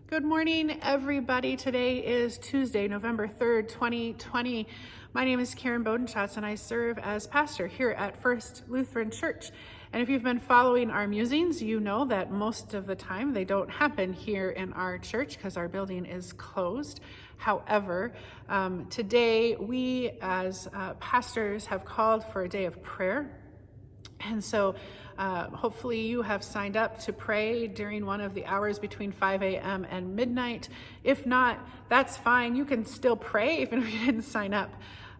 Good morning, everybody. Today is Tuesday, November 3rd, 2020. My name is Karen Bodenschatz, and I serve as pastor here at First Lutheran Church. And if you've been following our musings, you know that most of the time they don't happen here in our church because our building is closed. However, today we as pastors have called for a day of prayer. And so hopefully you have signed up to pray during one of the hours between 5 a.m. and midnight. If not, that's fine. You can still pray even if you didn't sign up.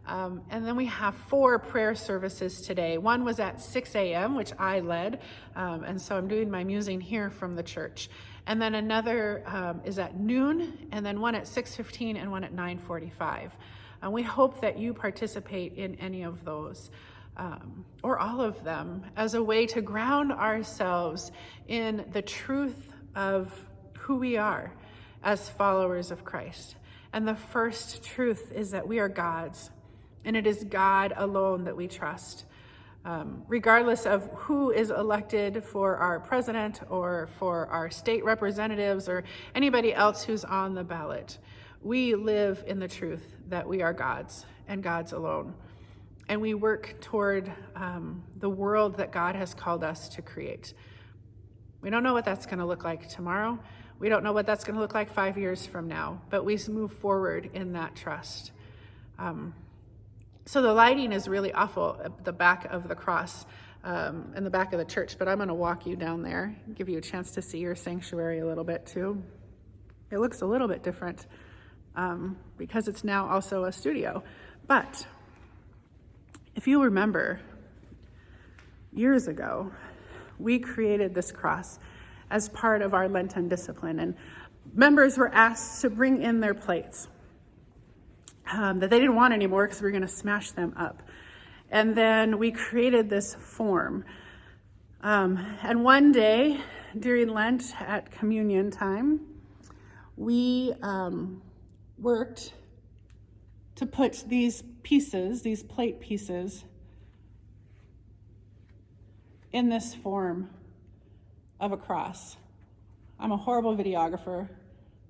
And then we have 4 prayer services today. One was at 6 a.m., which I led. And so I'm doing my musing here from the church. And then another is at noon, and then one at 6:15 and one at 9:45. And we hope that you participate in any of those. Or all of them, as a way to ground ourselves in the truth of who we are as followers of Christ. And the first truth is that we are God's, and it is God alone that we trust. Regardless of who is elected for our president or for our state representatives or anybody else who's on the ballot, we live in the truth that we are God's and God's alone. And we work toward the world that God has called us to create. We don't know what that's going to look like tomorrow. We don't know what that's going to look like 5 years from now, but we move forward in that trust. So the lighting is really awful at the back of the cross, in the back of the church, but I'm going to walk you down there, give you a chance to see your sanctuary a little bit too. It looks a little bit different because it's now also a studio. But if you remember, years ago, we created this cross as part of our Lenten discipline, and members were asked to bring in their plates that they didn't want anymore because we were going to smash them up. And then we created this form. And one day during Lent at communion time, we worked to put these pieces, these plate pieces, in this form of a cross. I'm a horrible videographer.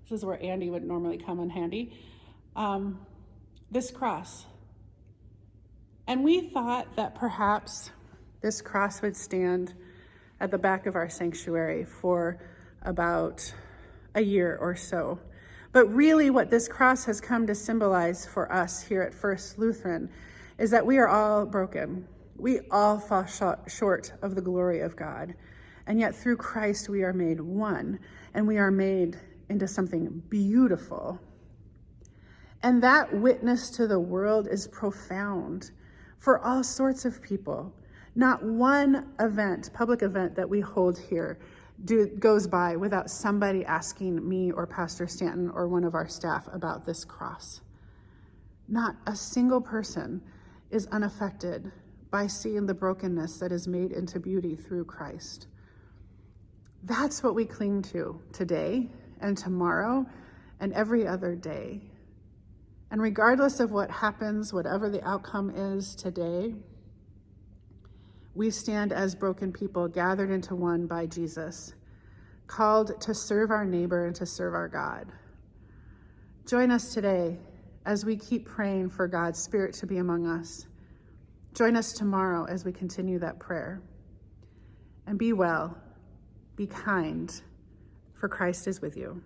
This is where Andy would normally come in handy. This cross. And we thought that perhaps this cross would stand at the back of our sanctuary for about a year or so. But really what this cross has come to symbolize for us here at First Lutheran is that we are all broken. We all fall short of the glory of God. And yet through Christ we are made one, and we are made into something beautiful. And that witness to the world is profound for all sorts of people. Not one event, public event that we hold here goes by without somebody asking me or Pastor Stanton or one of our staff about this cross. Not a single person is unaffected by seeing the brokenness that is made into beauty through Christ. That's what we cling to today and tomorrow and every other day. And regardless of what happens, whatever the outcome is today, we stand as broken people gathered into one by Jesus, called to serve our neighbor and to serve our God. Join us today as we keep praying for God's Spirit to be among us. Join us tomorrow as we continue that prayer. And be well, be kind, for Christ is with you.